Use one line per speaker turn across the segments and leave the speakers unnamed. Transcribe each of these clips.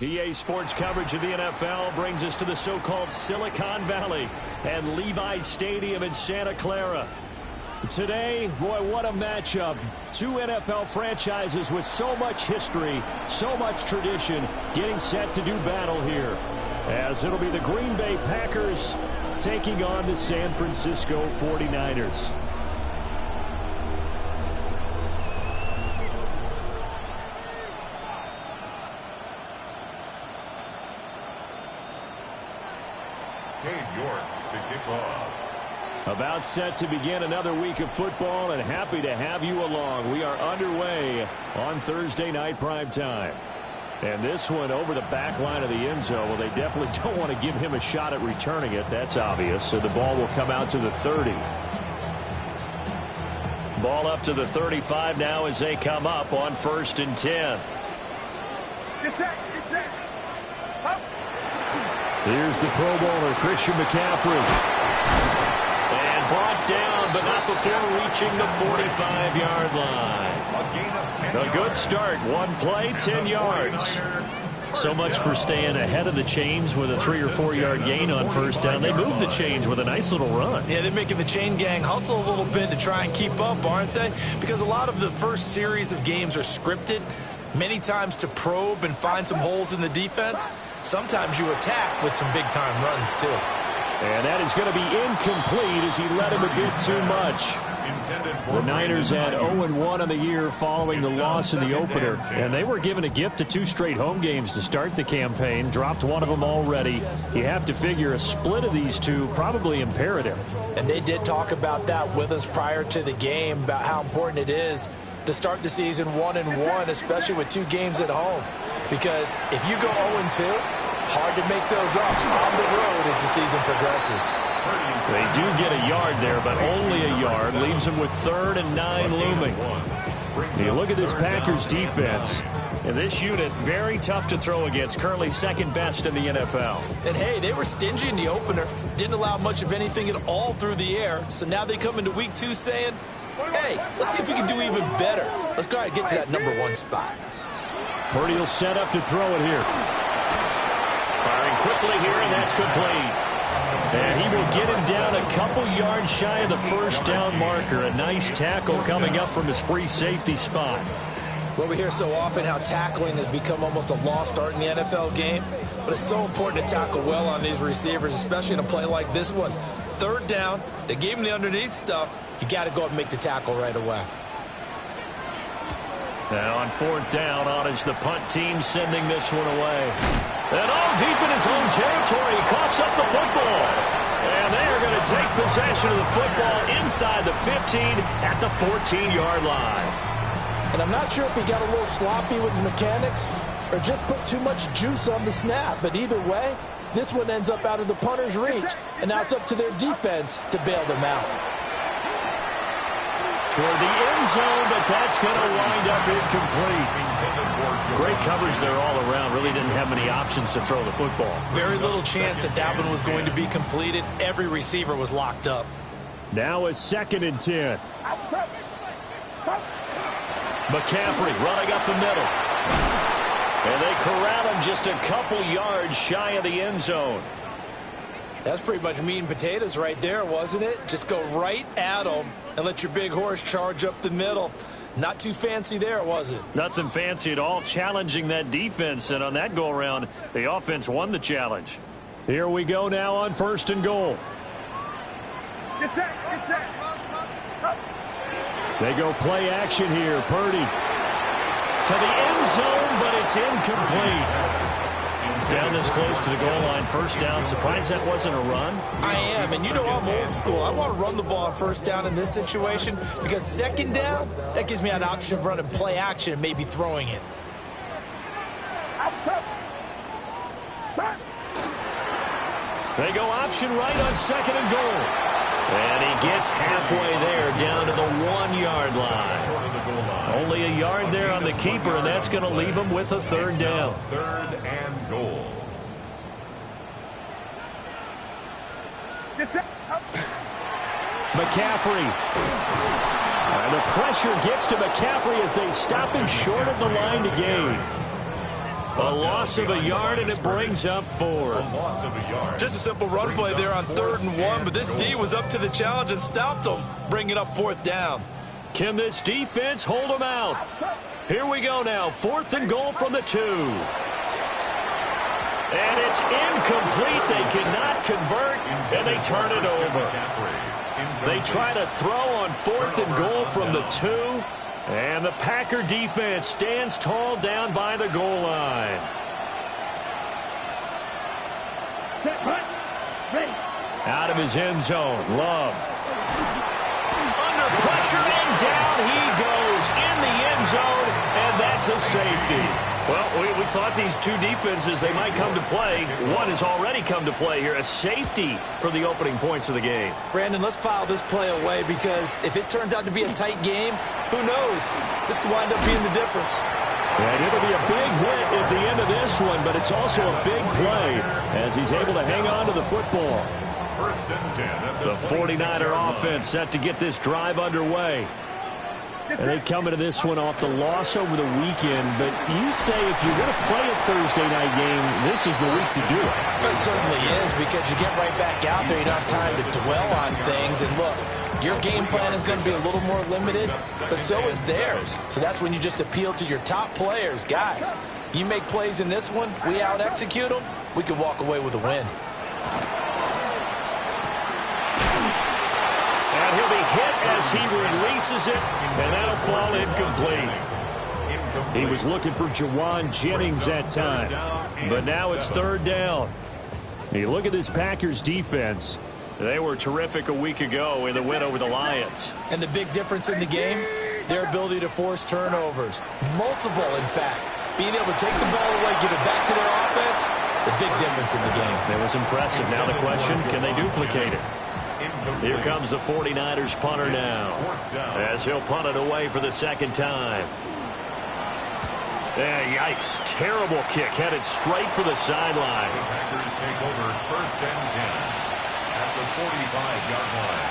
EA Sports coverage of the NFL brings us to the so-called Silicon Valley and Levi's Stadium in Santa Clara. Today, boy, what a matchup. Two NFL franchises with so much history, so much tradition, getting set to do battle here. As it'll be the Green Bay Packers taking on the San Francisco 49ers.
To kick off.
About set to begin another week of football, and happy to have you along. We are underway on Thursday night prime time. And this one over the back line of the end zone. Well, they definitely don't want to give him a shot at returning it. That's obvious. So the ball will come out to the 30. Ball up to the 35 now as they come up on 1st and 10.
Get set.
Here's the Pro Bowler, Christian McCaffrey. And brought down, but not before reaching the 45-yard line. A good start. One play, 10 yards. So much for staying ahead of the chains with a 3 or 4 yard gain on 1st down. They move the chains with a nice little run.
Yeah, they're making the chain gang hustle a little bit to try and keep up, aren't they? Because a lot of the first series of games are scripted, many times to probe and find some holes in the defense. Sometimes you attack with some big-time runs, too.
And that is going to be incomplete as he led him a bit too much. The Niners had 0-1 on the year following the loss in the opener. And they were given a gift of 2 straight home games to start the campaign. Dropped one of them already. You have to figure a split of these two probably imperative.
And they did talk about that with us prior to the game, about how important it is to start the season 1-1, especially with 2 games at home. Because if you go 0-2, hard to make those up on the road as the season progresses.
They do get a yard there, but only a yard. Leaves them with 3rd and 9 looming. You look at this Packers defense. And this unit, very tough to throw against. Currently 2nd best in the NFL.
And, hey, they were stingy in the opener. Didn't allow much of anything at all through the air. So now they come into week 2 saying, hey, let's see if we can do even better. Let's go ahead and get to that #1 spot.
Purdy will set up to throw it here. Firing quickly here, and that's complete. And he will get him down a couple yards shy of the 1st down marker. A nice tackle coming up from his free safety spot.
Well, we hear so often how tackling has become almost a lost art in the NFL game. But it's so important to tackle well on these receivers, especially in a play like this one. 3rd down, they gave him the underneath stuff. You got to go and make the tackle right away.
Now on 4th down, on is the punt team sending this one away. And all deep in his own territory, he coughs up the football. And they are going to take possession of the football inside the 15 at the 14-yard line.
And I'm not sure if he got a little sloppy with his mechanics or just put too much juice on the snap. But either way, this one ends up out of the punter's reach. And now it's up to their defense to bail them out.
Toward the end zone, but that's going to wind up incomplete. Great coverage there all around. Really didn't have many options to throw the football.
Very little chance that one was going to be completed. Every receiver was locked up.
Now it's 2nd and 10. McCaffrey running up the middle. And they corral him just a couple yards shy of the end zone.
That's pretty much meat and potatoes right there, wasn't it? Just go right at them and let your big horse charge up the middle. Not too fancy there, was it?
Nothing fancy at all, challenging that defense. And on that go-around, the offense won the challenge. Here we go now on 1st and goal.
Get set.
They go play action here. Purdy to the end zone, but it's incomplete. Down this close to the goal line, 1st down. Surprised that wasn't a run?
I am, and you know I'm old school. I want to run the ball on 1st down in this situation because 2nd down, that gives me an option of running play action and maybe throwing it.
They go option right on 2nd and goal. And he gets halfway there down to the 1-yard line. Only a yard there on the keeper, and that's going to leave him with a 3rd down.
3rd and goal.
McCaffrey. And the pressure gets to McCaffrey as they stop him short of the line to gain. A loss of a yard, and it brings up 4th.
Just a simple run play there on 3rd and 1, but this D was up to the challenge and stopped them, bringing up 4th down.
Can this defense hold them out? Here we go now, 4th and goal from the 2. And it's incomplete. They cannot convert, and they turn it over. They try to throw on 4th and goal from the 2, and the Packer defense stands tall down by the goal line. Out of his end zone, Love. Under pressure, and down he goes in the end zone, and that's a safety. Well, we thought these two defenses, they might come to play. One has already come to play here, a safety for the opening points of the game.
Brandon, let's file this play away because if it turns out to be a tight game, who knows? This could wind up being the difference.
And it'll be a big hit at the end of this one, but it's also a big play as he's able to hang on to the football. The 49er offense set to get this drive underway. And they come into this one off the loss over the weekend, but you say if you're going to play a Thursday night game, this is the week to do it.
It certainly is, because you get right back out there. You don't have time to dwell on things. And look, your game plan is going to be a little more limited, but so is theirs. So that's when you just appeal to your top players. Guys, you make plays in this one, we out-execute them, we can walk away with a win.
And he'll be hit as he releases it, and that'll fall incomplete. He was looking for Jawan Jennings that time, but now it's 3rd down. You look at this Packers defense. They were terrific a week ago in the win over the Lions.
And the big difference in the game, their ability to force turnovers. Multiple, in fact. Being able to take the ball away, give it back to their offense, the big difference in the game.
That was impressive. Now the question, can they duplicate it? Here comes the 49ers punter now, as he'll punt it away for the 2nd time. Yikes. Terrible kick, headed straight for the sideline.
The Packers take over 1st and 10 at the 45-yard line.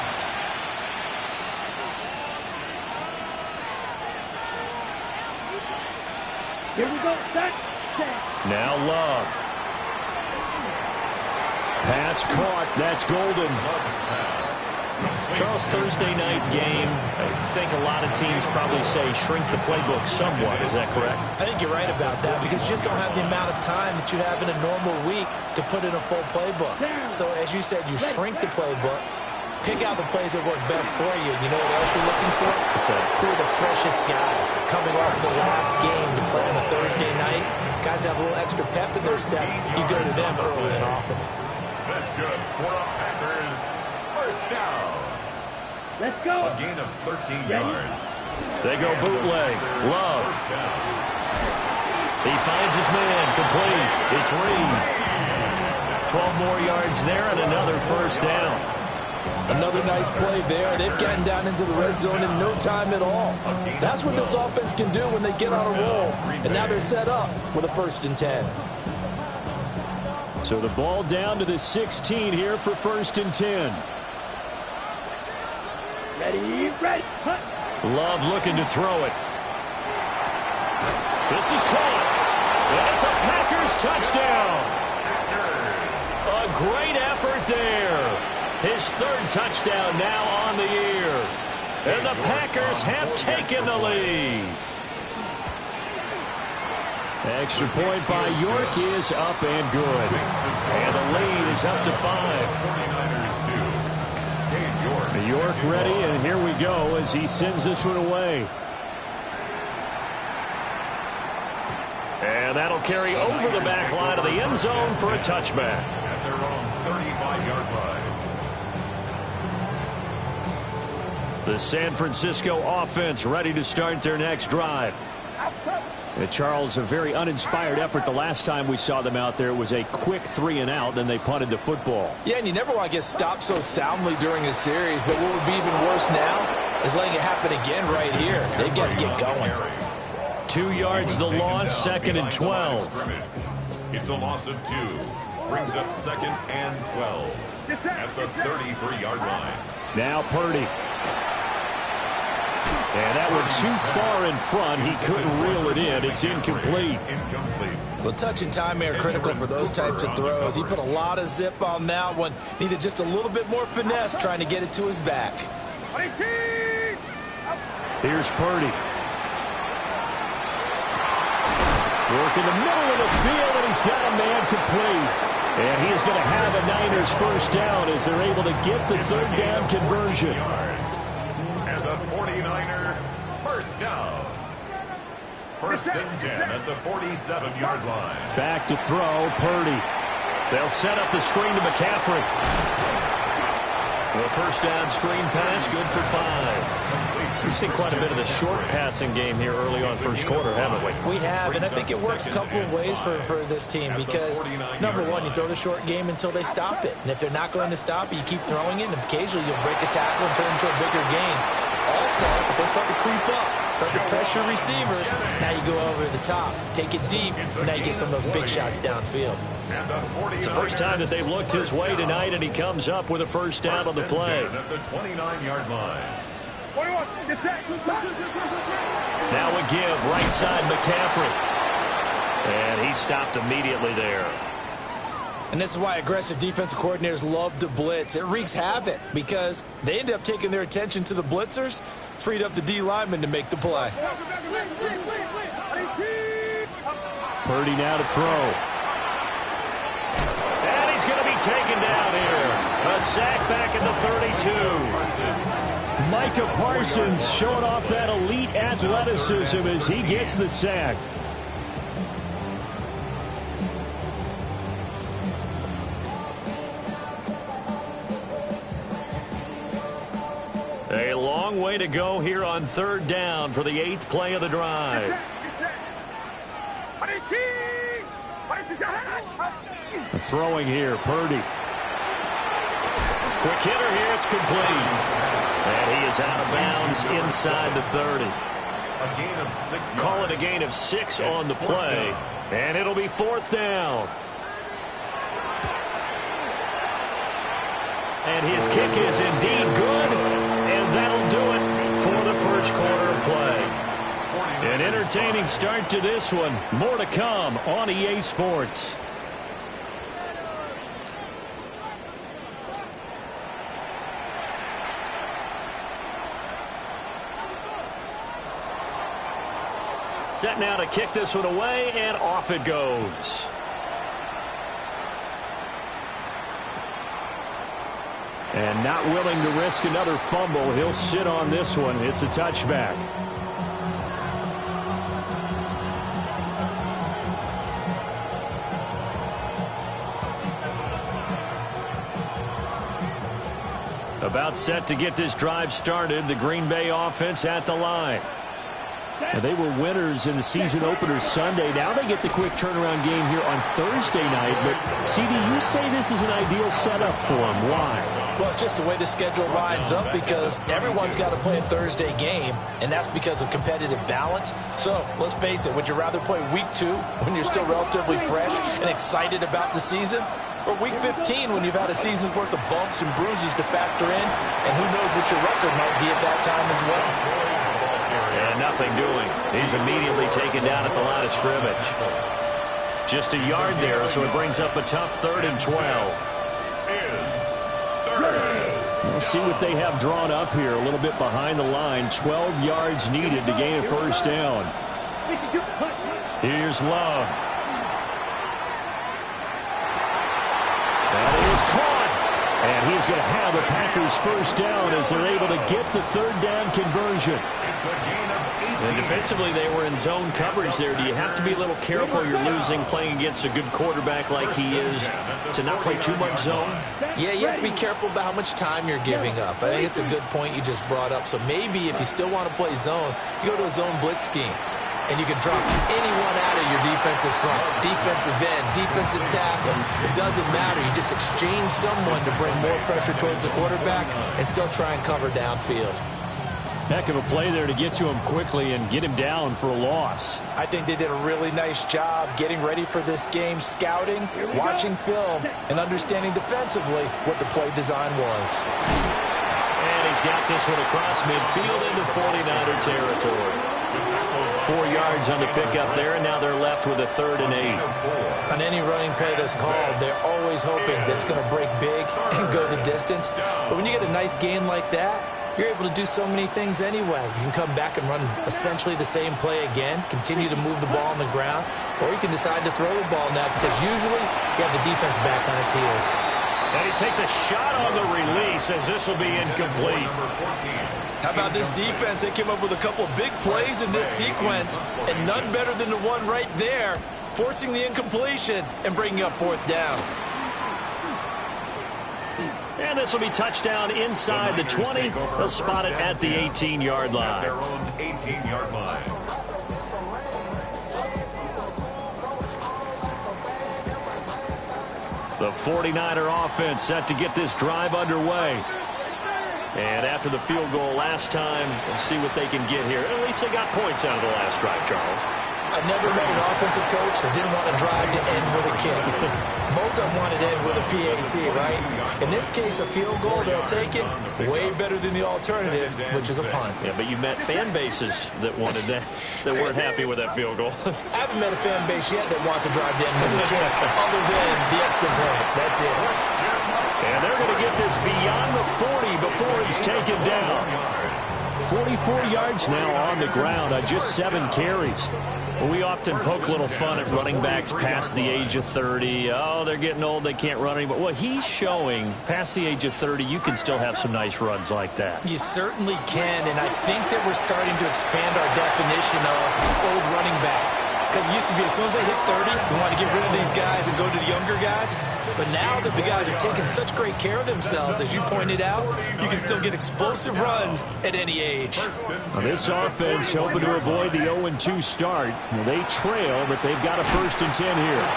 Here we go. Set.
Now Love. Pass caught. That's Golden. Charles, Thursday night game, I think a lot of teams probably say shrink the playbook somewhat. Is that correct?
I think you're right about that because you just don't have the amount of time that you have in a normal week to put in a full playbook. So as you said, you shrink the playbook, pick out the plays that work best for you. You know what else you're looking for? Who are the freshest guys coming off the last game to play on a Thursday night? Guys have a little extra pep in their step. You go to them early and often.
That's good for the Packers. 1st down.
Let's go.
A gain of 13 yards.
They go bootleg. Love. He finds his man. Complete. It's Reed. 12 more yards there and another 1st down.
Another nice play there. They've gotten down into the red zone in no time at all. That's what this offense can do when they get on a roll. And now they're set up with a 1st and 10.
So the ball down to the 16 here for 1st and 10.
Ready. Hunt.
Love looking to throw it. This is caught. And it's a Packers touchdown. A great effort there. His 3rd touchdown now on the year. And the Packers have taken the lead. Extra point by York is up and good. And the lead is up to 5.
49ers 2.
York ready, and here we go as he sends this one away. And that'll carry over the back line of the end zone for a touchback.
At their own 35-yard line.
The San Francisco offense ready to start their next drive. Charles, a very uninspired effort the last time we saw them out there. It was a quick 3-and-out, then they punted the football.
Yeah, and you never want to get stopped so soundly during a series, but what would be even worse now is letting it happen again right here. They've got to get going.
2 yards the loss, 2nd and 12.
It's a loss of 2. Brings up 2nd and 12 at the 33-yard line.
Now Purdy. And that one too far in front. He couldn't reel it in. It's incomplete.
Well, touch and time are critical for those types of throws. He put a lot of zip on that one. Needed just a little bit more finesse trying to get it to his back.
Here's Purdy. Work in the middle of the field, and he's got a man complete. And he is going to have a Niners first down as they're able to get the third down conversion.
And the 49er first down. First and 10 at the 47-yard line.
Back to throw, Purdy. They'll set up the screen to McCaffrey. The first down screen pass, good for 5. We've seen quite a bit of the short passing game here early on first quarter, haven't we?
We have, and I think it works a couple of ways for this team because, number one, you throw the short game until they stop it. And if they're not going to stop it, you keep throwing it, and occasionally you'll break a tackle and turn it into a bigger gain. Also, if they start to creep up, start to pressure receivers, now you go over the top, take it deep, and now you get some of those big shots downfield.
It's the first time that they've looked his way tonight, and he comes up with a first down on the play.
At the 29-yard line.
Now a give, right side McCaffrey. And he stopped immediately there.
And this is why aggressive defensive coordinators love to blitz. It wreaks havoc because they end up taking their attention to the blitzers, freed up the D lineman to make the play.
Purdy now to throw. And he's going to be taken down here. A sack back at the 32. Micah Parsons showing off that elite athleticism as he gets the sack. A long way to go here on third down for the 8th play of the drive. Throwing here, Purdy. Quick hitter here, it's complete. And he is out of bounds inside the 30.
A gain of 6 yards.
Call it a gain of 6 on the play. And it'll be 4th down. And his kick is indeed good. And that'll do it for the first quarter of play. An entertaining start to this one. More to come on EA Sports. Set now to kick this one away, and off it goes. And not willing to risk another fumble, he'll sit on this one. It's a touchback. About set to get this drive started, the Green Bay offense at the line. Now, they were winners in the season opener Sunday. Now they get the quick turnaround game here on Thursday night. But, CD, you say this is an ideal setup for them. Why?
Well, it's just the way the schedule lines up because everyone's got to play a Thursday game, and that's because of competitive balance. So, let's face it, would you rather play week 2 when you're still relatively fresh and excited about the season? Or week 15 when you've had a season's worth of bumps and bruises to factor in, and who knows what your record might be at that time as well?
And nothing doing. He's immediately taken down at the line of scrimmage. Just a yard there, so it brings up a tough 3rd and 12. We'll see what they have drawn up here. A little bit behind the line. 12 yards needed to gain a first down. Here's Love. That is caught. And he's going to have the Packers first down as they're able to get the third down conversion. And defensively, they were in zone coverage there. Do you have to be a little careful you're losing playing against a good quarterback like he is to not play too much zone?
Yeah, you have to be careful about how much time you're giving up. I think it's a good point you just brought up. So maybe if you still want to play zone, you go to a zone blitz scheme. And you can drop anyone out of your defensive front, defensive end, defensive tackle. It doesn't matter. You just exchange someone to bring more pressure towards the quarterback and still try and cover downfield.
Heck of a play there to get to him quickly and get him down for a loss.
I think they did a really nice job getting ready for this game, scouting, watching film, and understanding defensively what the play design was.
And he's got this one across midfield into 49er territory. 4 yards on the pickup there, and now they're left with a 3rd and 8.
On any running play that's called, they're always hoping that it's going to break big and go the distance. But when you get a nice gain like that, you're able to do so many things anyway. You can come back and run essentially the same play again, continue to move the ball on the ground, or you can decide to throw the ball now because usually you have the defense back on its heels.
And he takes a shot on the release as this will be incomplete.
How about this defense? They came up with a couple of big plays in this sequence, and none better than the one right there, forcing the incompletion and bringing up 4th down.
And this will be touchdown inside the 20. They'll spot it at the 18-yard line.
Their own 18-yard line.
The 49er offense set to get this drive underway. And after the field goal last time, we'll see what they can get here. At least they got points out of the last drive, Charles.
I've never met an offensive coach that didn't want to drive to end with a kick. Most of them wanted to end with a PAT, right? In this case, a field goal, they'll take it. Way better than the alternative, which is a punt.
Yeah, but you met fan bases that wanted that, that weren't happy with that field goal.
I haven't met a fan base yet that wants to drive to end with a kick, other than the extra point. That's it.
And they're going to get this beyond the 40 before he's taken down. 44 yards now on the ground on just 7 carries. We often poke a little fun at running backs past the age of 30. Oh, they're getting old, they can't run anymore. Well, he's showing past the age of 30, you can still have some nice runs like that.
You certainly can, and I think that we're starting to expand our definition of old running back. Because it used to be as soon as they hit 30, we want to get rid of these guys and go to the younger guys. But now that the guys are taking such great care of themselves, as you pointed out, you can still get explosive runs at any age.
Well, this offense hoping to avoid the 0-2 start. Well, they trail, but they've got a 1st and 10 here.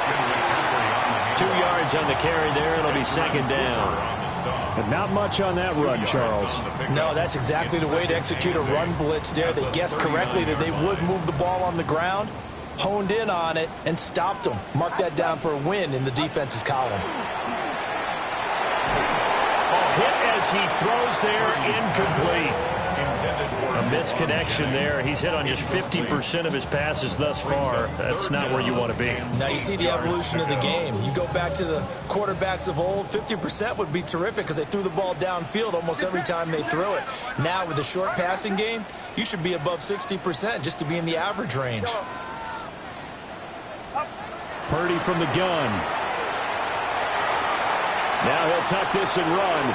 2 yards on the carry there. It'll be 2nd down. But not much on that run, Charles.
No, that's exactly the way to execute a run blitz there. They guessed correctly that they would move the ball on the ground, honed in on it, and stopped them. Mark that down for a win in the defense's column.
A hit as he throws there, incomplete. A misconnection there. He's hit on just 50% of his passes thus far. That's not where you want to be.
Now you see the evolution of the game. You go back to the quarterbacks of old, 50% would be terrific because they threw the ball downfield almost every time they threw it. Now with the short passing game, you should be above 60% just to be in the average range.
Purdy from the gun. Now he'll tuck this and run.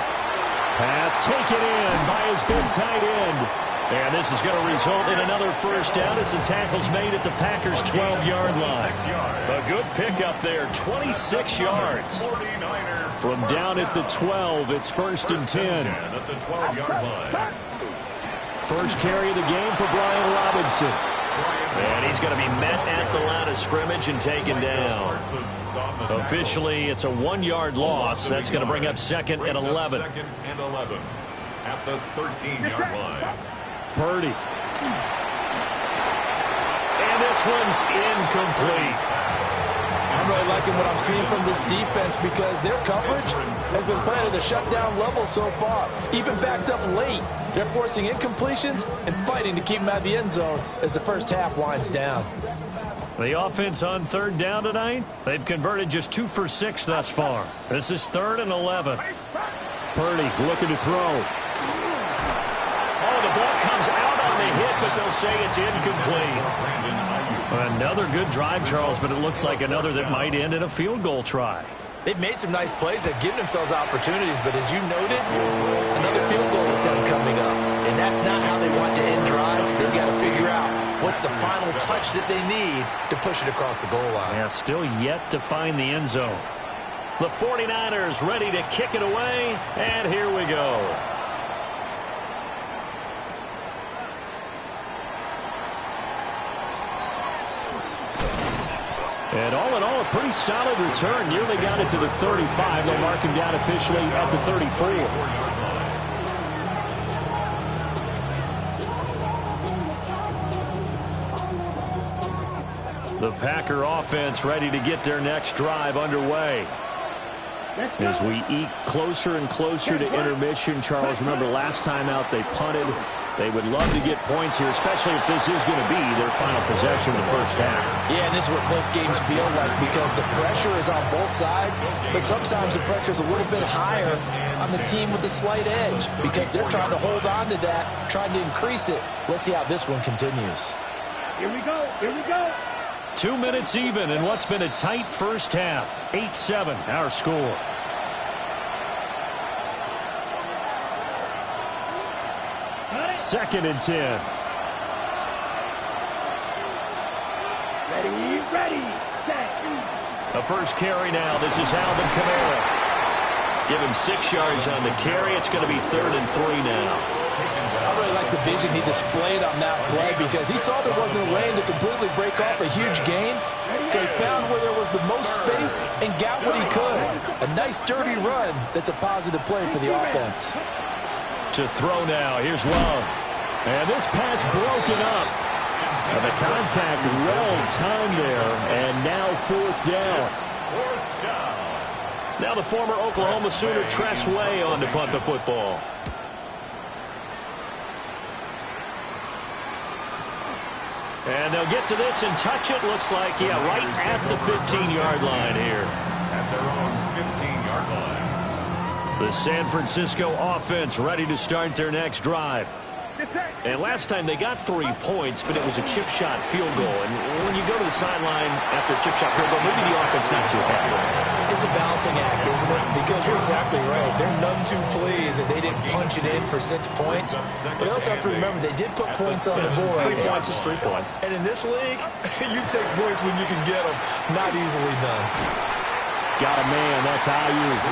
Pass taken in by his big tight end. And this is going to result in another 1st down as the tackle's made at the Packers' 12-yard line. A good pickup there, 26 yards. From down at the 12, it's 1st and 10. First carry of the game for Brian Robinson. And he's going to be met at the line of scrimmage and taken down. Officially, it's a 1-yard loss. That's going to bring up 2nd and 11.
2nd and 11 at the 13-yard line.
Purdy. And this one's incomplete.
I'm really liking what I'm seeing from this defense because their coverage has been playing at a shutdown level so far. Even backed up late. They're forcing incompletions and fighting to keep them out of the end zone as the first half winds down.
The offense on 3rd down tonight, they've converted just 2 for 6 thus far. This is 3rd and 11. Purdy looking to throw. Oh, the ball comes out on the hit, but they'll say it's incomplete. Another good drive, Charles, but it looks like another that might end in a field goal try.
They've made some nice plays. They've given themselves opportunities, but as you noted, another field goal attempt coming up. And that's not how they want to end drives. They've got to figure out what's the final touch that they need to push it across the goal line.
Yeah, still yet to find the end zone. The 49ers ready to kick it away, and here we go. And all in all, a pretty solid return. Nearly got it to the 35. They'll mark him down officially at the 34. The Packer offense ready to get their next drive underway. As we eke closer and closer to intermission, Charles, remember last time out they punted. They would love to get points here, especially if this is going to be their final possession of the first half.
Yeah, and this is what close games feel like because the pressure is on both sides, but sometimes the pressure is a little bit higher on the team with the slight edge because they're trying to hold on to that, trying to increase it. Let's see how this one continues.
Here we go. Here we go.
2 minutes even in what's been a tight first half. 8-7, our score. Second and 10.
Ready, set.
A first carry now. This is Alvin Kamara. Give him 6 yards on the carry. It's going to be 3rd and 3 now.
I really like the vision he displayed on that play because he saw there wasn't a lane to completely break off a huge gain. So he found where there was the most space and got what he could. A nice dirty run that's a positive play for the offense.
To throw now. Here's Love. And this pass broken up. And the contact well timed there. And now 4th down. Now the former Oklahoma Sooner Tress Way on to punt the football. And they'll get to this and touch it. Looks like, yeah, right at the 15-yard line here.
At their own 15-yard line.
The San Francisco offense ready to start their next drive. And last time they got 3 points, but it was a chip shot field goal. And when you go to the sideline after a chip shot field goal, maybe the offense not too happy.
It's a balancing act, isn't it? Because you're exactly right. They're none too pleased that they didn't punch it in for 6 points. But you also have to remember they did put points on the board.
3 points is 3 points.
And in this league, you take points when you can get them. Not easily done.
Got a man. That's Ayuk.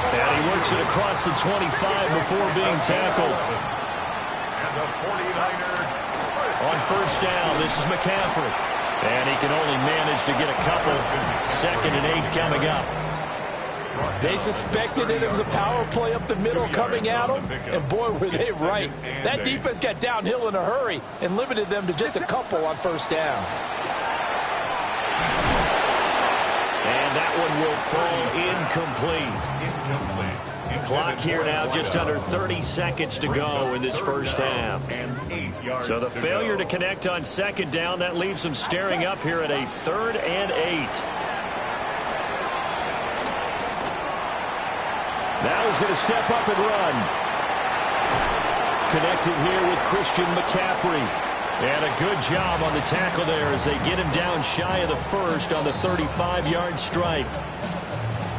And he works it across the 25 before being tackled.
And the 49er.
On first down, this is McCaffrey. And he can only manage to get a couple. 2nd and 8 coming up.
They suspected that it was a power play up the middle coming at them, and boy, were they right. That defense got downhill in a hurry and limited them to just a couple on first down.
And that one will fall incomplete. Clock here now, just under 30 seconds to go in this first half. So the failure to connect on 2nd down, that leaves them staring up here at a 3rd and 8. Now he's going to step up and run. Connected here with Christian McCaffrey. And a good job on the tackle there as they get him down shy of the first on the 35-yard stripe.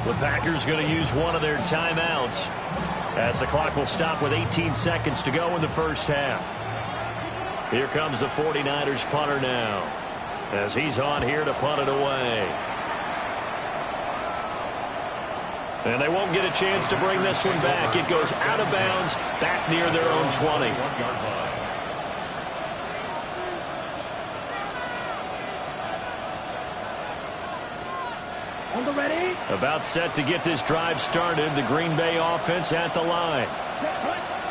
The Packers going to use one of their timeouts as the clock will stop with 18 seconds to go in the first half. Here comes the 49ers punter now as he's on here to punt it away. And they won't get a chance to bring this one back. It goes out of bounds back near their own 20.
On the ready.
About set to get this drive started. The Green Bay offense at the line.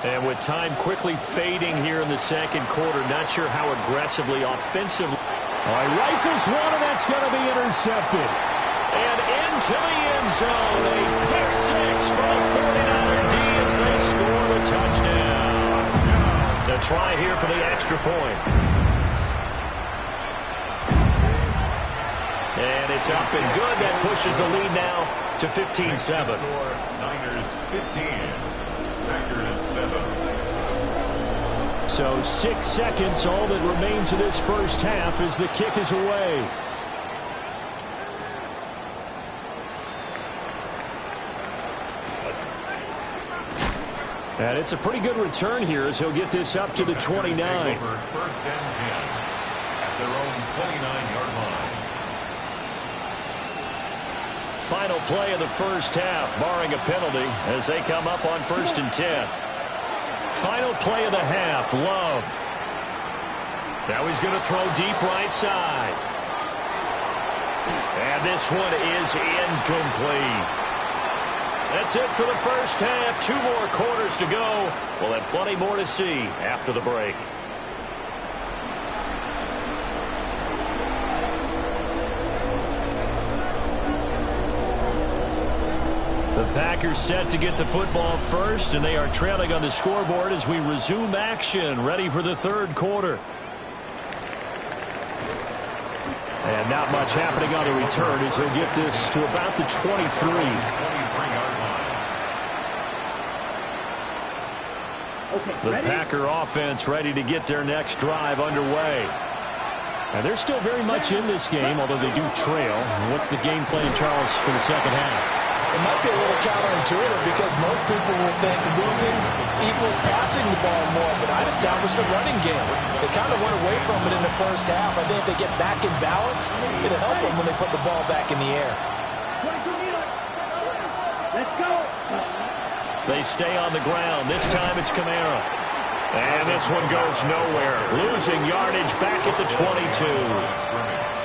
And with time quickly fading here in the 2nd quarter, not sure how aggressively offensively. All right, rifles one, and that's going to be intercepted. And into the end zone, a pick 6 for the 49er D as they score the touchdown. The try here for the extra point. And it's up and good. That pushes the lead now to 15-7.
Niners 15, Packers 7.
So 6 seconds, all that remains of this first half as the kick is away. And it's a pretty good return here as he'll get this up to the 29.
1st and 10 at their own 29-yard line.
Final play of the first half, barring a penalty, as they come up on 1st and 10. Final play of the half, Love. Now he's going to throw deep right side. And this one is incomplete. That's it for the first half. 2 more quarters to go. We'll have plenty more to see after the break. Packers set to get the football first, and they are trailing on the scoreboard as we resume action, ready for the third quarter. And not much happening on the return as he'll get this to about the 23. The Packer offense ready to get their next drive underway. And they're still very much in this game, although they do trail. What's the game plan, Charles, for the second half?
It might be a little counterintuitive because most people will think losing equals passing the ball more, but I'd establish the running game. They kind of went away from it in the first half. I think if they get back in balance, it'll help them when they put the ball back in the air.
Let's go.
They stay on the ground. This time it's Kamara. And this one goes nowhere. Losing yardage back at the 22.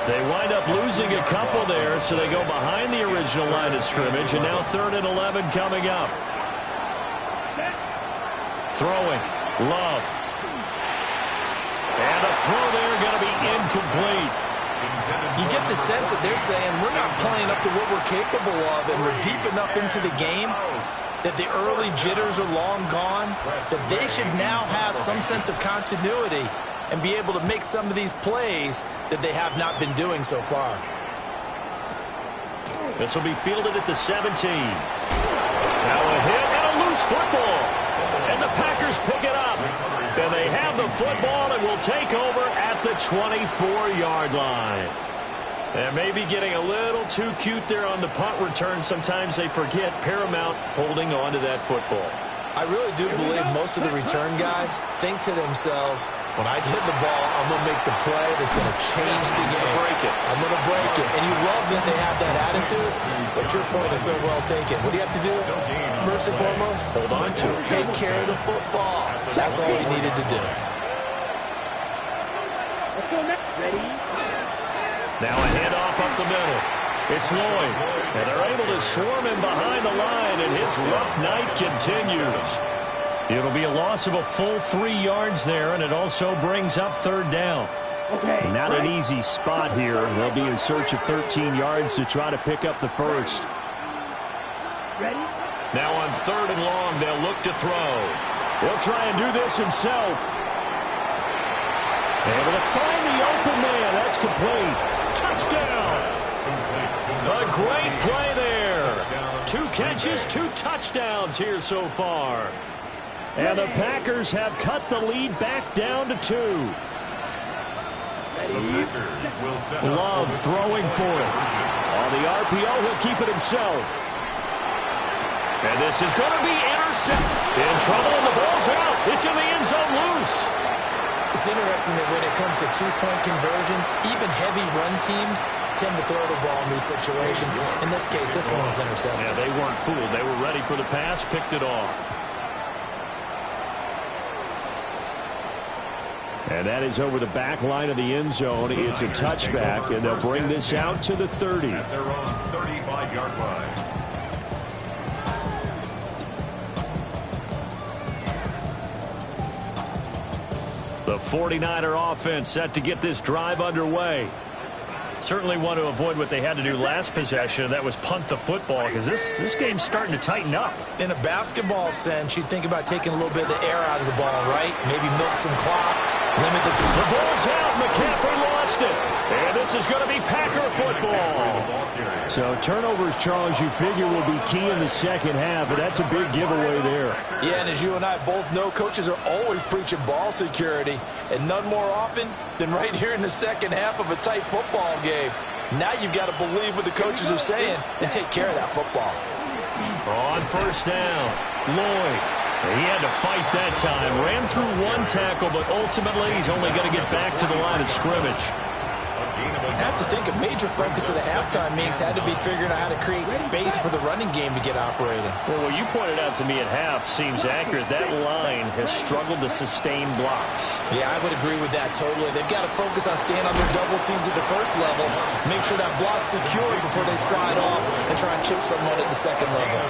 They wind up losing a couple there, so they go behind the original line of scrimmage, and now 3rd and 11 coming up. Throwing. Love. And a throw there going to be incomplete.
You get the sense that they're saying we're not playing up to what we're capable of, and we're deep enough into the game that the early jitters are long gone, that they should now have some sense of continuity and be able to make some of these plays that they have not been doing so far.
This will be fielded at the 17. Now a hit and a loose football. And the Packers pick it up. And they have the football and will take over at the 24-yard line. And maybe getting a little too cute there on the punt return. Sometimes they forget paramount holding on to that football.
I really do believe most of the return guys think to themselves, when I get the ball, I'm going to make the play that's going to change the game. I'm going to break it. And you love that they have that attitude, but your point is so well taken. What do you have to do? First and foremost,
hold on to it.
Take care of the football. That's all he needed to do.
Let's go next. Ready?
Now a handoff up the middle. It's Lloyd, and they're able to swarm him behind the line, and his rough night continues. It'll be a loss of a full 3 yards there, and it also brings up 3rd down.
Okay.
Not an easy spot here. They'll be in search of 13 yards to try to pick up the first.
Ready?
Now on 3rd and long, they'll look to throw. He'll try and do this himself. Able to find the open man. That's complete. Touchdown. A great play there. 2 catches, 2 touchdowns here so far. And the Packers have cut the lead back down to 2. Love throwing for it. On the RPO, he'll keep it himself. And this is going to be intercepted. In trouble, and the ball's out. It's in the end zone loose.
It's interesting that when it comes to 2-point conversions, even heavy run teams tend to throw the ball in these situations. In this case, this one was intercepted.
Yeah, they weren't fooled. They were ready for the pass, picked it off. And that is over the back line of the end zone. It's a touchback, and they'll bring this out to the 30.
At their own 35-yard line.
The 49er offense set to get this drive underway. Certainly want to avoid what they had to do last possession. That was punt the football, because this game's starting to tighten up.
In a basketball sense, you think about taking a little bit of the air out of the ball, right? Maybe milk some clock, limit the...
The ball's out. McCaffrey lost it. And this is going to be Packer football. So turnovers, Charles, you figure will be key in the second half, and that's a big giveaway there.
Yeah, and as you and I both know, coaches are always preaching ball security, and none more often than right here in the second half of a tight football game. Now you've got to believe what the coaches are saying and take care of that football.
On 1st down, Lloyd. He had to fight that time. Ran through 1 tackle, but ultimately he's only going to get back to the line of scrimmage.
I have to think a major focus of the halftime meetings had to be figuring out how to create space for the running game to get operating.
Well, what you pointed out to me at half seems accurate. That line has struggled to sustain blocks.
Yeah, I would agree with that totally. They've got to focus on staying on their double teams at the first level, make sure that block's secure before they slide off and try and chip someone at the second level.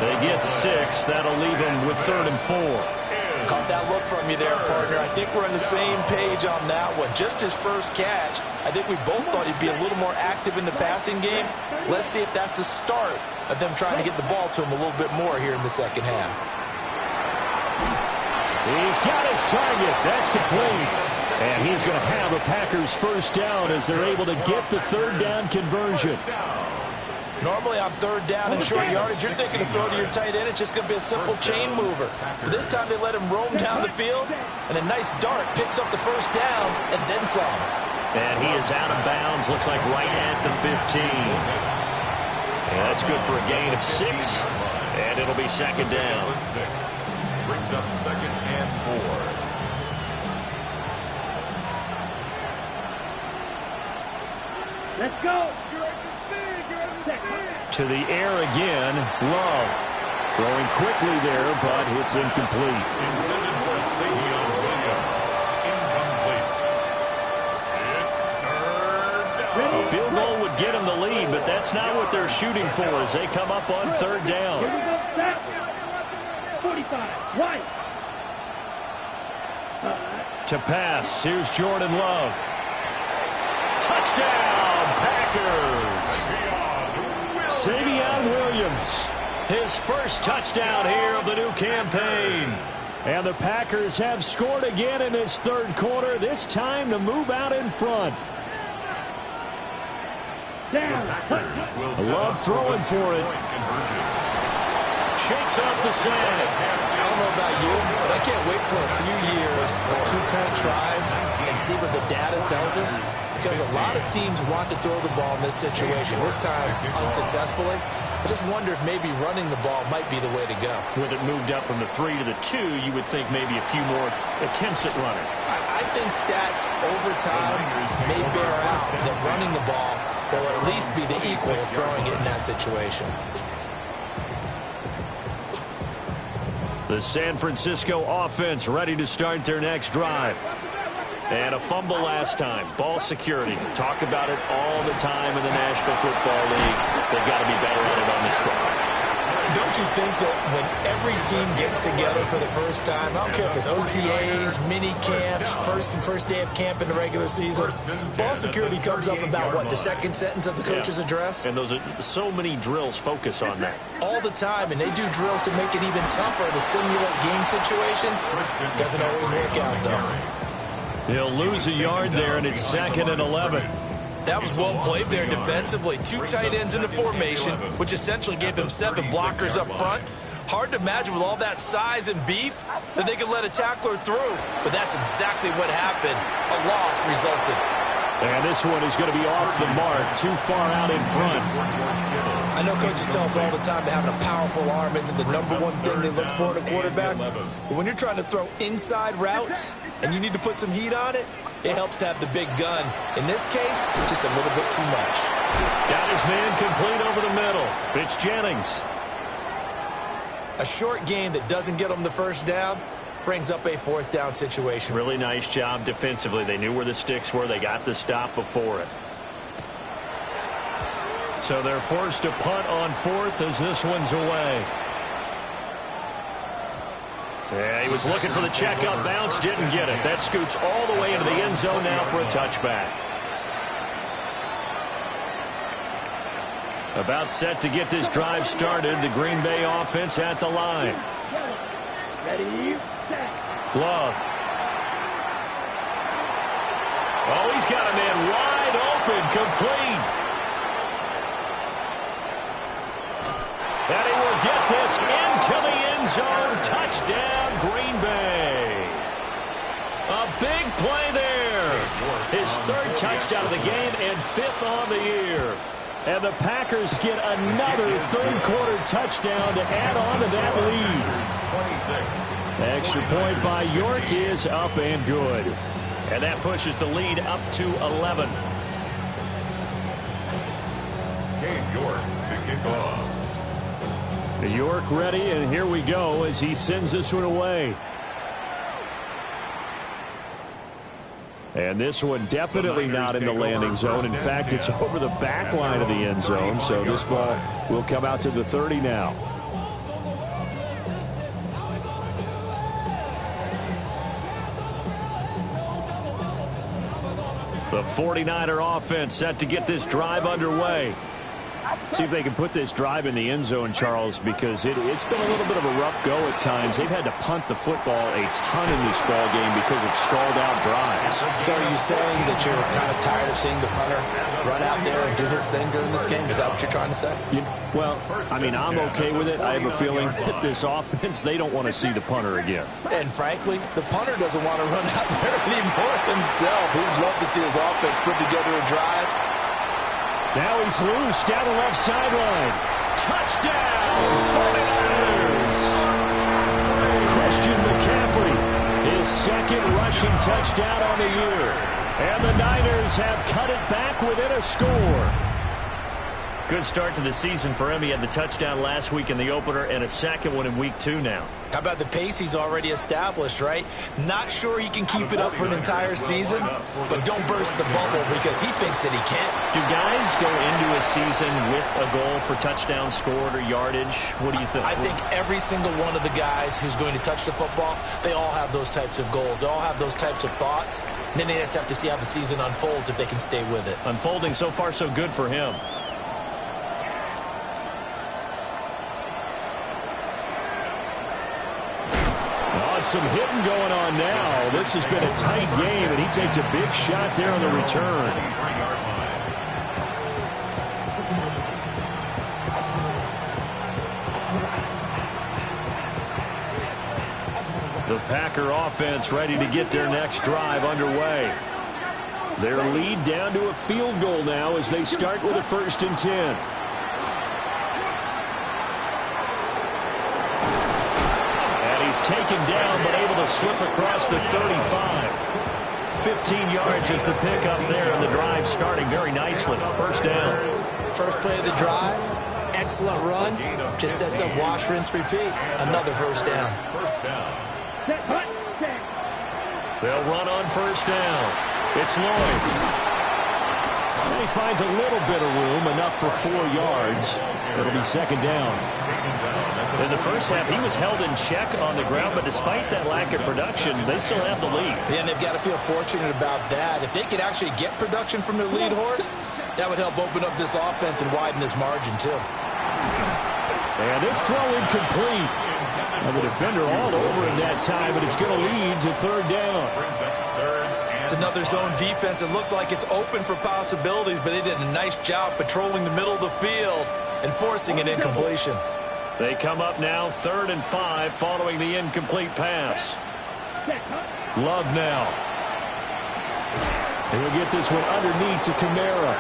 They get 6. That'll leave them with 3rd and 4.
Caught that look from you there, partner. I think we're on the same page on that one. Just his first catch, I think we both thought he'd be a little more active in the passing game. Let's see if that's the start of them trying to get the ball to him a little bit more here in the second half.
He's got his target. That's complete. And he's going to have a Packers first down as they're able to get the third down conversion.
Normally on third down and short yardage, you're thinking to throw to your tight end. It's just going to be a simple chain mover. But this time they let him roam down the field, and a nice dart picks up the first down and then some.
And he is out of bounds, looks like right at the 15. And that's good for a gain of 6, and it'll be second down.
Brings up second and
4. Let's go.
To the air again, Love. Throwing quickly there, but it's incomplete.
Intended for Savion Williams. Incomplete. It's third down.
A field goal would get him the lead, but that's not what they're shooting for as they come up on third down.
Here we go. Set. 45. Right.
To pass, here's Jordan Love. Touchdown, Packers! Savion Williams, his first touchdown here of the new campaign. And the Packers have scored again in this third quarter, this time to move out in front. Love throwing for it. Shakes off the sand.
I don't know about you, but I can't wait for a few years of two-point tries and see what the data tells us, because a lot of teams want to throw the ball in this situation. This time, unsuccessfully. I just wonder if maybe running the ball might be the way to go.
With it moved up from the 3 to the 2, you would think maybe a few more attempts at running.
I think stats over time may bear out that running the ball will at least be the equal of throwing it in that situation.
The San Francisco offense ready to start their next drive. And a fumble last time. Ball security. Talk about it all the time in the National Football League. They've got to be better at it on this drive.
Don't you think that when every team gets together for the first time, I don't care if it's OTAs, mini camps, first day of camp in the regular season, ball security comes up about, what, the second sentence of the coach's address?
And those are so many drills focus on that.
All the time, and they do drills to make it even tougher to simulate game situations. Doesn't always work out, though.
He'll lose a yard there, and it's second and 11.
That was well played there defensively. 2 tight ends in the formation, which essentially gave them 7 blockers up front. Hard to imagine with all that size and beef that they could let a tackler through. But that's exactly what happened. A loss resulted.
And this one is going to be off the mark, too far out in front.
I know coaches tell us all the time that having a powerful arm isn't the #1 thing they look for in a quarterback. But when you're trying to throw inside routes and you need to put some heat on it, it helps have the big gun. In this case, just a little bit too much.
Got his man complete over the middle. It's Jennings.
A short game that doesn't get them the first down brings up a 4th down situation.
Really nice job defensively. They knew where the sticks were. They got the stop before it. So they're forced to punt on 4th as this one's away. Yeah, he was looking for the checkout bounce, didn't get it. That scoots all the way into the end zone now for a touchback. About set to get this drive started. The Green Bay offense at the line.
Ready, set.
Love. Oh, he's got a man wide open, complete. And he will get this into the end zone. Touchdown, Green Bay. A big play there. His 3rd touchdown of the game and 5th on the year. And the Packers get another third-quarter touchdown to add on to that lead. Extra point by York is up and good. And that pushes the lead up to 11.
Cade York to kick off.
York ready, and here we go as he sends this one away. And this one definitely not in the landing zone. In fact, it's over the back line of the end zone, so this ball will come out to the 30 now. The 49er offense set to get this drive underway. See if they can put this drive in the end zone, Charles, because it's been a little bit of a rough go at times. They've had to punt the football a ton in this ball game because of stalled-out drives.
So are you saying that you're kind of tired of seeing the punter run out there and do his thing during this game? Is that what you're trying to say?
Well, I mean, I'm okay with it. I have a feeling that this offense, they don't want to see the punter again.
And frankly, the punter doesn't want to run out there anymore himself. He'd love to see his offense put together a drive.
Now he's loose down the left sideline. Touchdown, 49ers! Christian McCaffrey, his second rushing touchdown on the year. And the Niners have cut it back within a score. Good start to the season for him. He had the touchdown last week in the opener and a second one in week 2 now.
How about the pace he's already established, right? Not sure he can keep it up for an entire season, but don't burst the bubble because he thinks that he can.
Do guys go into a season with a goal for touchdown scored or yardage? What do you think?
I think every single one of the guys who's going to touch the football, they all have those types of goals. They all have those types of thoughts. And then they just have to see how the season unfolds if they can stay with it.
Unfolding so far so good for him. Some hitting going on now. This has been a tight game, and he takes a big shot there on the return. The Packer offense ready to get their next drive underway. Their lead down to a field goal now as they start with a 1st and 10. He's taken down, but able to slip across the 35. 15 yards is the pickup there, and the drive starting very nicely. 1st down.
First play of the drive, excellent run. Just sets up wash, rinse, repeat. Another 1st down.
They'll run on 1st down. It's Lloyd. And he finds a little bit of room, enough for 4 yards. It'll be 2nd down. In the first half, he was held in check on the ground, but despite that lack of production, they still have the lead.
Yeah, and they've got to feel fortunate about that. If they could actually get production from their lead horse, that would help open up this offense and widen this margin, too.
And this throw incomplete. And the defender all over him that time, but it's going to lead to 3rd down.
It's another zone defense. It looks like it's open for possibilities, but they did a nice job patrolling the middle of the field and forcing an incompletion.
They come up now 3rd and 5 following the incomplete pass. Love now. He'll get this one underneath to Kamara.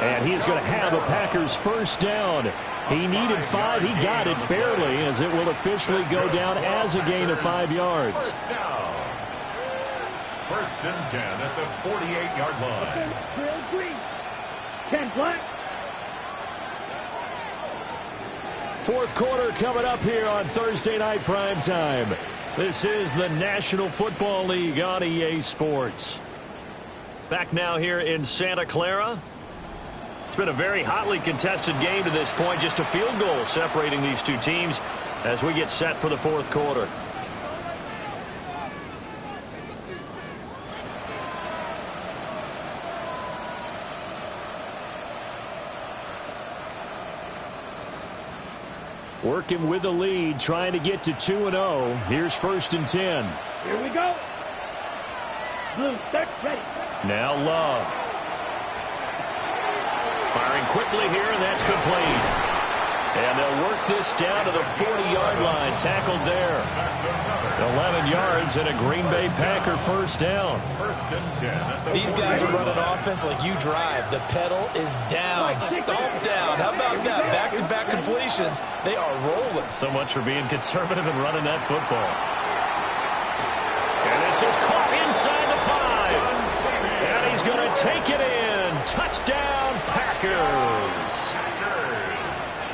And he's going to have a Packers 1st down. He needed 5. He got it barely as it will officially go down as a gain of 5 yards.
1st down. 1st and 10 at the 48-yard line.
10 black.
4th quarter coming up here on Thursday Night Primetime. This is the National Football League on EA Sports. Back now here in Santa Clara. It's been a very hotly contested game to this point. Just a field goal separating these two teams as we get set for the 4th quarter. Working with the lead, trying to get to 2-0. Here's 1st and 10.
Here we go. Blue, start ready.
Now Love. Firing quickly here, and that's complete. And they'll work this down to the 40-yard line. Tackled there. 11 yards and a Green Bay Packer 1st down.
1st and 10.
These guys are running offense like you drive. The pedal is down, stomp down. How about that? Back-to-back completions. They are rolling.
So much for being conservative and running that football. And this is caught inside the 5. And he's going to take it in. Touchdown, Packers.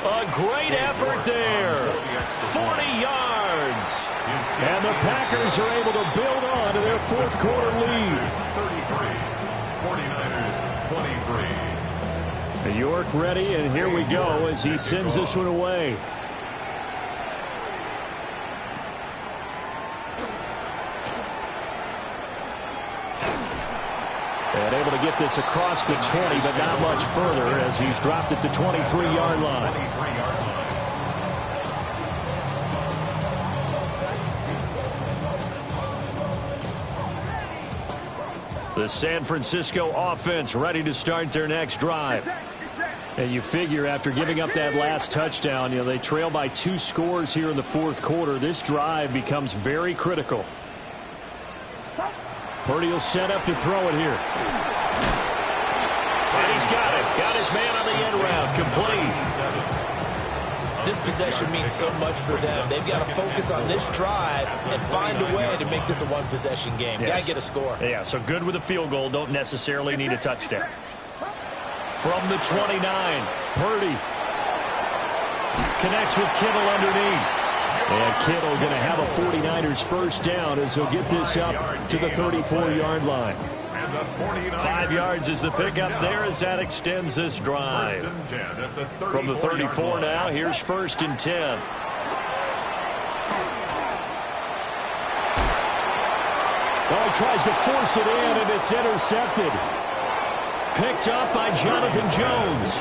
A great effort there. 40 yards. And the Packers are able to build on to their 4th quarter lead.
33, 49ers 23.
York ready, and here we go as he sends this one away. And able to to get this across the 20, but not much further as he's dropped at the 23-yard line. The San Francisco offense ready to start their next drive. And you figure after giving up that last touchdown, they trail by 2 scores here in the fourth quarter. This drive becomes very critical. Purdy will set up to throw it here. And he's got it. Got his man on the end route. Complete.
This possession means so much for them. They've got to focus on this drive and find a way to make this a one-possession game. Got to get a score.
Yeah, so good with a field goal. Don't necessarily need a touchdown. From the 29, Purdy connects with Kittle underneath. And Kittle going to have a 49ers first down as he'll get this up to the 34-yard line. 5 yards is the pickup there as that extends this drive. From the 34 now, here's 1st and 10. Oh, he tries to force it in, and it's intercepted. Picked up by Jonathan Jones.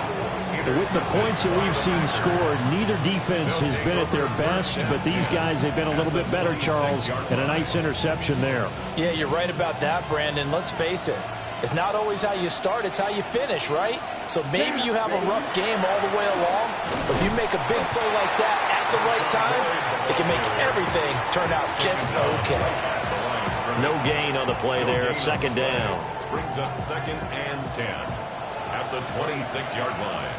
With the points that we've seen scored, neither defense has been at their best, but these guys have been a little bit better, Charles, and a nice interception there.
Yeah, you're right about that, Brandon. Let's face it. It's not always how you start, it's how you finish, right? So maybe you have a rough game all the way along, but if you make a big play like that at the right time, it can make everything turn out just okay.
No gain on the play there, 2nd down.
Brings up 2nd and 10 at the 26-yard line.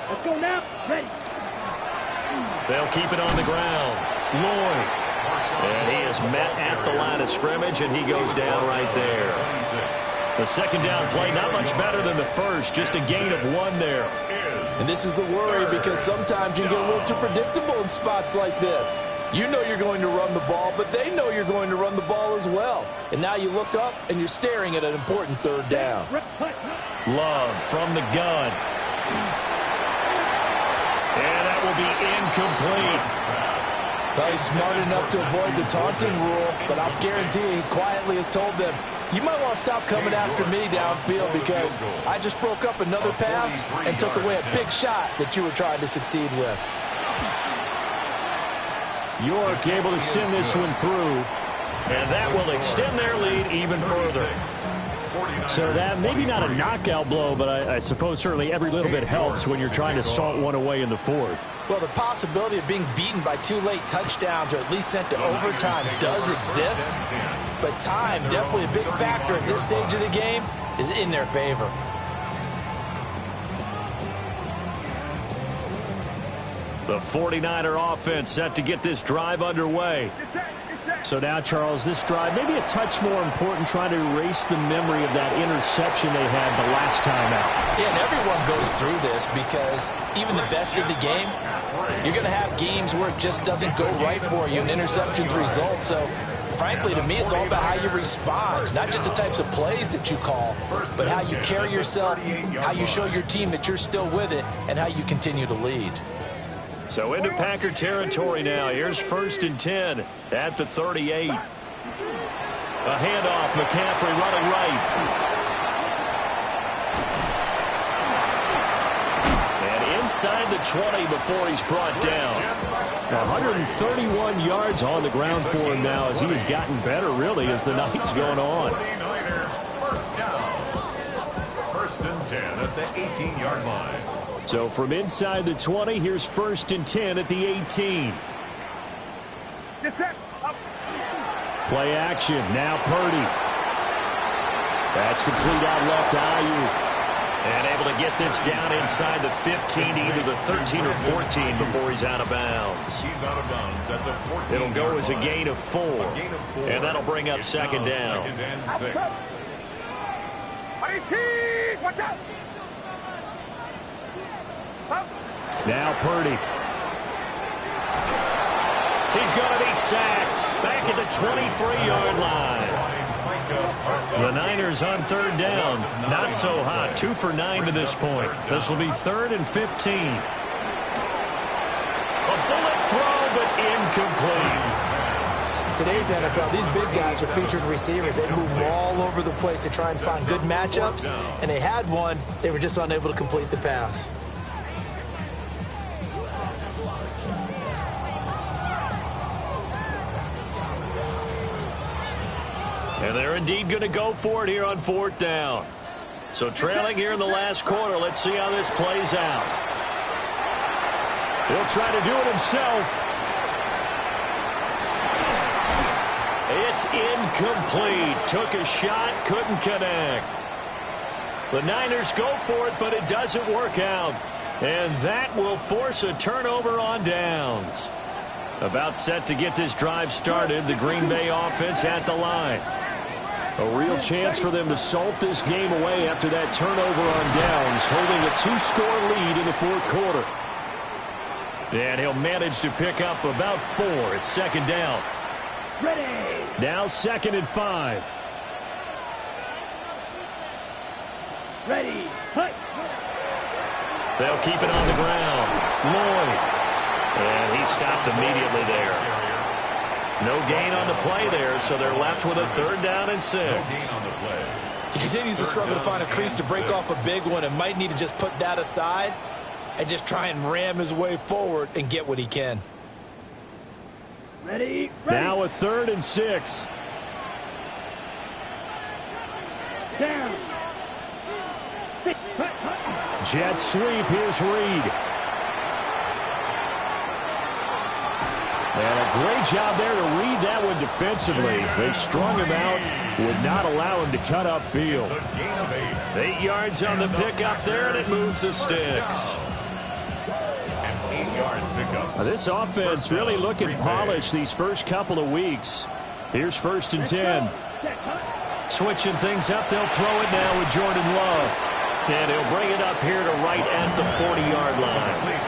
Let's go now. Ready.
They'll keep it on the ground. Lloyd. And he is met at the line of scrimmage, and he goes down right there. The 2nd down play, not much better than the first, just a gain of 1 there.
And this is the worry because sometimes you get a little too predictable in spots like this. You know you're going to run the ball, but they know you're going to run the ball as well. And now you look up, and you're staring at an important 3rd down.
Love from the gun. And that will be incomplete.
Well, he's smart enough to avoid the taunting rule, but I'll guarantee he quietly has told them, you might want to stop coming after me downfield because I just broke up another pass and took away a big shot that you were trying to succeed with.
York able to send this one through, and that will extend their lead even further. So that maybe not a knockout blow, but I suppose certainly every little bit helps when you're trying to salt one away in the 4th.
Well, the possibility of being beaten by 2 late touchdowns or at least sent to overtime does exist, but time, definitely a big factor at this stage of the game, is in their favor.
The 49er offense set to get this drive underway. So now, Charles, this drive maybe a touch more important, trying to erase the memory of that interception they had the last time out.
Yeah, and everyone goes through this because even the best in the game, you're going to have games where it just doesn't go right for you and interceptions result. So, frankly, to me, it's all about how you respond, not just the types of plays that you call, but how you carry yourself, how you show your team that you're still with it, and how you continue to lead.
So into Packer territory now. Here's 1st and 10 at the 38. A handoff, McCaffrey running right. And inside the 20 before he's brought down. 131 yards on the ground for him now as he has gotten better, really, as the night's going on.
49ers first down. 1st and 10 at the 18-yard line.
So from inside the 20, here's 1st and 10 at the 18. Play action. Now Purdy. That's complete out left to Ayuk. And able to get this down inside the 15 to either the 13 or 14 before he's out of bounds.
He's out of bounds at the 14.
It'll go as a gain of 4. And that'll bring up 2nd down.
2nd and 6.
Watch out!
Now Purdy. He's going to be sacked. Back at the 23-yard line. The Niners on 3rd down. Not so hot. 2 for 9 to this point. This will be 3rd and 15. A bullet throw, but incomplete.
today's NFL, these big guys are featured receivers. They move all over the place to try and find good matchups, and they had one. They were just unable to complete the pass.
And they're indeed going to go for it here on 4th down. So trailing here in the last quarter. Let's see how this plays out. He'll try to do it himself. It's incomplete. Took a shot, couldn't connect. The Niners go for it, but it doesn't work out. And that will force a turnover on downs. About set to get this drive started. The Green Bay offense at the line. A real chance for them to salt this game away after that turnover on downs, holding a 2-score lead in the 4th quarter. And he'll manage to pick up about 4 at 2nd down.
Ready.
Now 2nd and 5.
Ready. Hut.
They'll keep it on the ground. Lloyd. And he stopped immediately there. No gain on the play there, so they're left with a 3rd down and 6.
He continues to struggle to find a crease to break off a big one and might need to just put that aside and just try and ram his way forward and get what he can.
Ready.
Now a 3rd and 6.
Down.
Jet sweep. Here's Reed. And a great job there to read that one defensively. They strung him out, would not allow him to cut upfield. 8 yards on the pickup there, and it moves the sticks. This offense really looking polished these first couple of weeks. Here's 1st and 10. Switching things up, they'll throw it now with Jordan Love. And he'll bring it up here to right at the 40-yard line.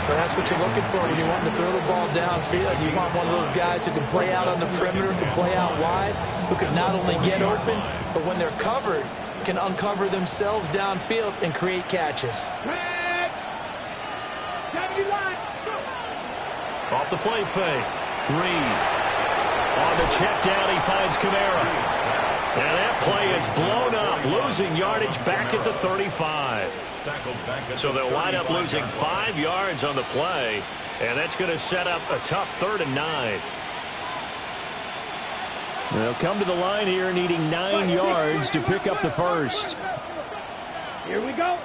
But that's what you're looking for when you're wanting to throw the ball downfield. You want one of those guys who can play out on the perimeter, can play out wide, who can not only get open, but when they're covered, can uncover themselves downfield and create catches.
Off the play fake. Reed. On the check down, he finds Kamara. And that play is blown up, losing yardage back at the 35. So they'll wind up losing 5 yards on the play, and that's going to set up a tough 3rd and 9. They'll come to the line here needing 9 yards to pick up the 1st.
Here we go.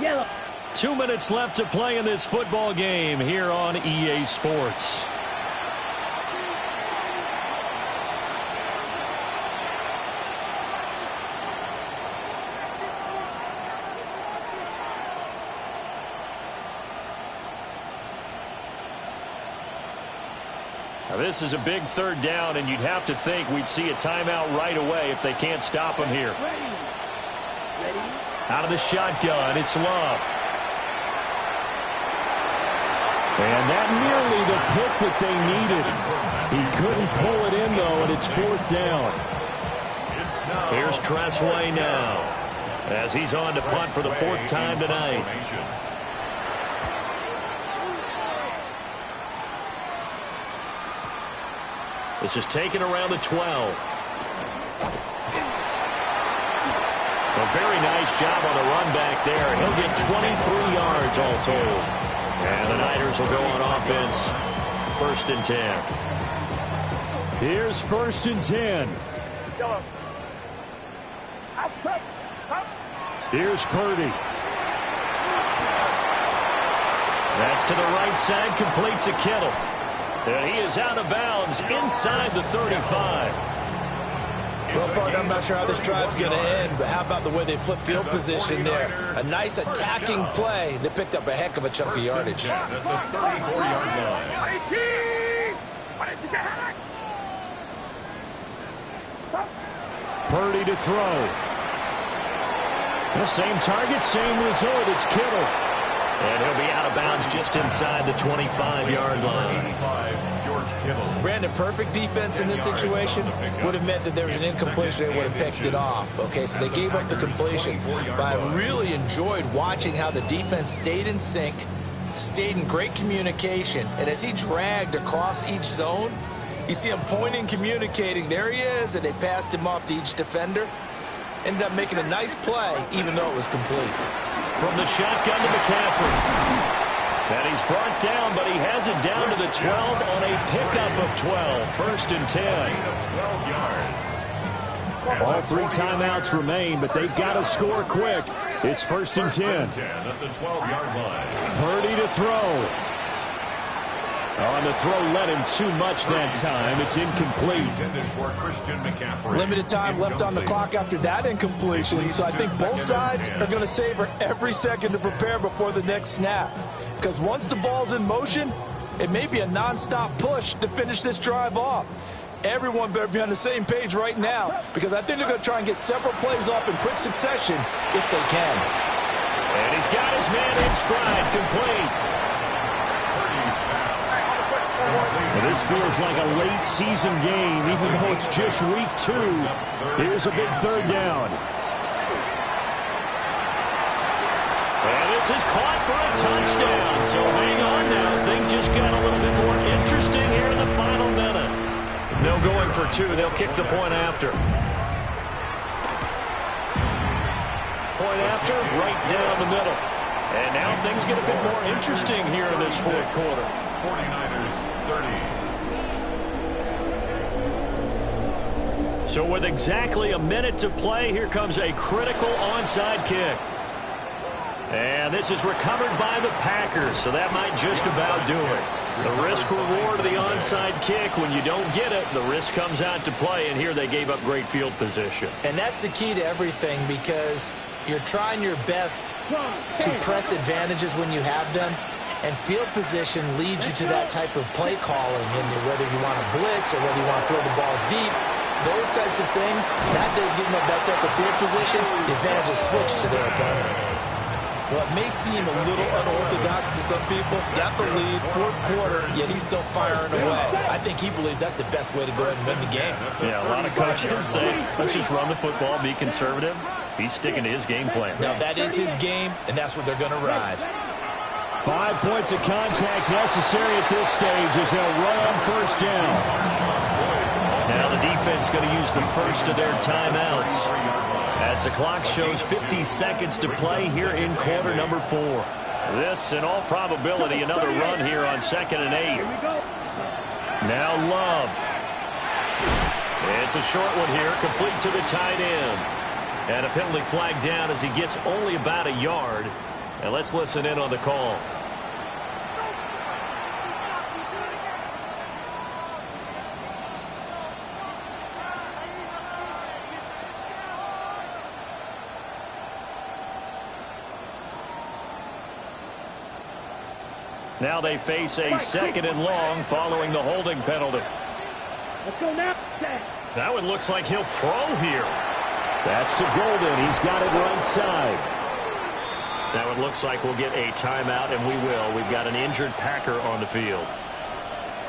Yellow.
2 minutes left to play in this football game here on EA Sports. Now this is a big 3rd down, and you'd have to think we'd see a timeout right away if they can't stop him here.
Ready.
Out of the shotgun, it's Love. And that nearly the pick that they needed. He couldn't pull it in, though, and it's 4th down. Here's Tressway now, as he's on to punt for the 4th time tonight. This is taken around the 12. A very nice job on the run back there. He'll get 23 yards all told. And the Niners will go on offense. 1st and 10. Here's 1st and 10. Here's Purdy. That's to the right side, complete to Kittle. And he is out of bounds inside the 35.
Well, partner, I'm not sure how this drive's going to end, but how about the way they flip field position there? A nice attacking play that picked up a heck of a chunk of yardage.
Purdy to throw. The same target, same result. It's Kittle. And he'll be out of bounds just inside the 25-yard line.
Brandon, perfect defense in this situation would have meant that there was an incompletion. They would have picked it off. Okay, so they gave up the completion. But I really enjoyed watching how the defense stayed in sync, stayed in great communication. And as he dragged across each zone, you see him pointing, communicating. There he is, and they passed him off to each defender. Ended up making a nice play, even though it was complete.
From the shotgun to McCaffrey. And he's brought down, but he has it down to the 12 on a pickup of 12. First and 10.
12 yards.
All 3 timeouts remain, but they've got to score quick. It's first and 10.
At the 12-yard line.
Purdy to throw. On the throw, let him too much that time. It's incomplete.
Limited time left on the clock after that incompletion. So I think both sides are going to savor every second to prepare before the next snap. Because once the ball's in motion, it may be a nonstop push to finish this drive off. Everyone better be on the same page right now, because I think they're going to try and get several plays off in quick succession if they can.
And he's got his man in stride, complete. Well, this feels like a late season game, even though it's just week 2. Here's a big third down. And this is caught for a touchdown. So hang on now. Things just got a little bit more interesting here in the final minute. No going for 2. They'll kick the point after. Point after, right down the middle. And now things get a bit more interesting here in this fourth quarter.
49ers 30.
So with exactly a minute to play, here comes a critical onside kick. And this is recovered by the Packers, so that might just about do it. The risk-reward of the onside kick, when you don't get it, the risk comes out to play, and here they gave up great field position.
And that's the key to everything, because you're trying your best to press advantages when you have them, and field position leads you to that type of play calling, and whether you want to blitz or whether you want to throw the ball deep, those types of things, that they've given up that type of field position, the advantage is switched to their opponent. Well, it may seem a little unorthodox to some people. Got the lead, fourth quarter, yet he's still firing away. I think he believes that's the best way to go ahead and win the game.
Yeah, a lot of coaches say, let's just run the football, be conservative. He's sticking to his game plan.
Now, that is his game, and that's what they're going to ride.
5 points of contact necessary at this stage as they'll run on first down. Now the defense going to use the first of their timeouts, as the clock shows 50 seconds to play here in quarter number 4. This, in all probability, another run here on 2nd and 8. Now Love. It's a short one here, complete to the tight end. And a penalty flag down as he gets only about a yard. And let's listen in on the call. Now they face a 2nd and long following the holding penalty.
Let's go now.
That one looks like he'll throw here. That's to Golden. He's got it right side. That one looks like we'll get a timeout, and we will. We've got an injured Packer on the field.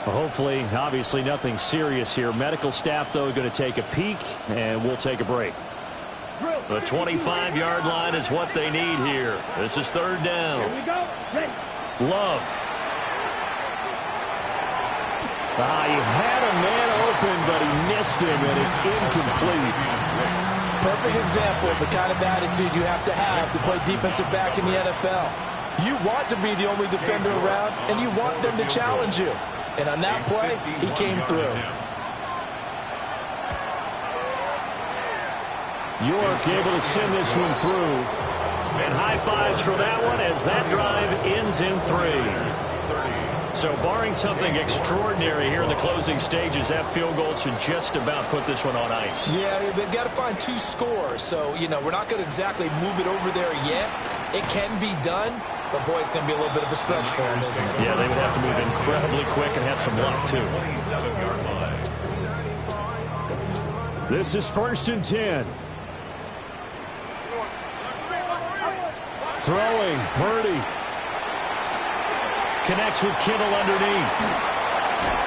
Well, hopefully, obviously nothing serious here. Medical staff, though, going to take a peek, and we'll take a break. The 25-yard line is what they need here. This is 3rd down.
Here we go. Ready.
Love. He had a man open, but he missed him, and it's incomplete.
Perfect example of the kind of attitude you have to play defensive back in the NFL. You want to be the only defender around, and you want them to challenge you. And on that play, he came through.
York able to send this one through. And high fives for that one as that drive ends in 3. So barring something extraordinary here in the closing stages, that field goal should just about put this one on ice.
Yeah, they've got to find 2 scores. So, we're not going to exactly move it over there yet. It can be done, but, boy, it's going to be a little bit of a stretch for them, isn't it?
Yeah, they would have to move incredibly quick and have some luck, too. This is 1st and 10. Throwing, Purdy. Connects with Kittle underneath.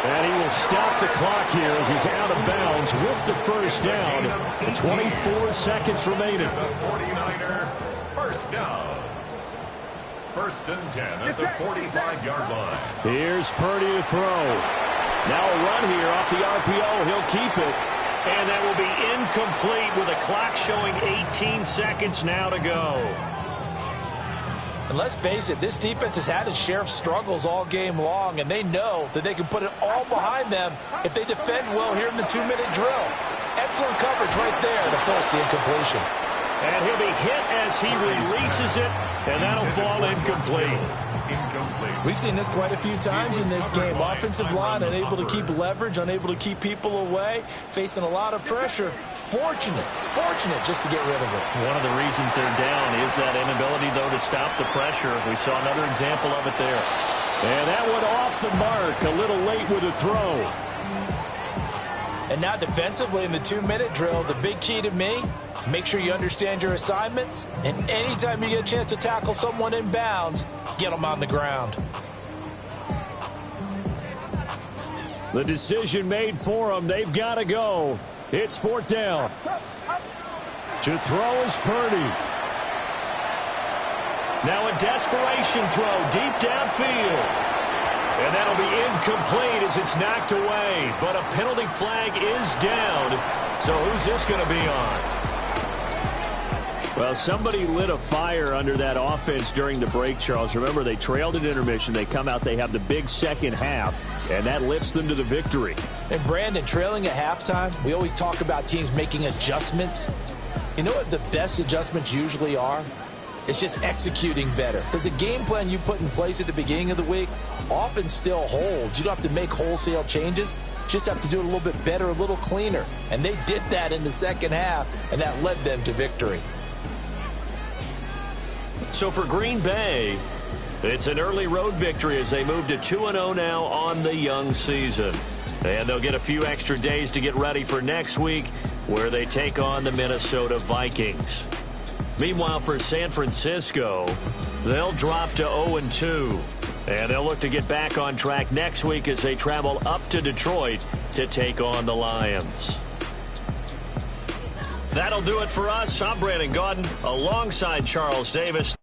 And he will stop the clock here as he's out of bounds with the first down. 24 seconds remaining.
49er first down. First and 10 at the 45-yard line.
Here's Purdy to throw. Now a run here off the RPO. He'll keep it. And that will be incomplete with a clock showing 18 seconds now to go.
And let's face it, this defense has had its share of struggles all game long, and they know that they can put it all behind them if they defend well here in the 2-minute drill. Excellent coverage right there to force the incompletion.
And he'll be hit as he releases it, and that'll fall incomplete.
We've seen this quite a few times in this game. Offensive line unable to keep leverage, unable to keep people away, facing a lot of pressure. Fortunate just to get rid of it.
One of the reasons they're down is that inability, though, to stop the pressure. We saw another example of it there. And that one off the mark, a little late with a throw.
And now defensively in the 2-minute drill, the big key to me, make sure you understand your assignments, and anytime you get a chance to tackle someone in bounds, get them on the ground.
The decision made for them. They've got to go. It's 4th down. To throw is Purdy. Now a desperation throw deep downfield. And that'll be incomplete as it's knocked away. But a penalty flag is down. So who's this going to be on? Well, somebody lit a fire under that offense during the break, Charles. Remember, they trailed at intermission. They come out, they have the big second half, and that lifts them to the victory.
And, Brandon, trailing at halftime, we always talk about teams making adjustments. You know what the best adjustments usually are? It's just executing better. Because the game plan you put in place at the beginning of the week often still holds. You don't have to make wholesale changes. You just have to do it a little bit better, a little cleaner. And they did that in the second half, and that led them to victory.
So for Green Bay, it's an early road victory as they move to 2-0 now on the young season. And they'll get a few extra days to get ready for next week where they take on the Minnesota Vikings. Meanwhile, for San Francisco, they'll drop to 0-2. And they'll look to get back on track next week as they travel up to Detroit to take on the Lions. That'll do it for us. I'm Brandon Gaudin alongside Charles Davis.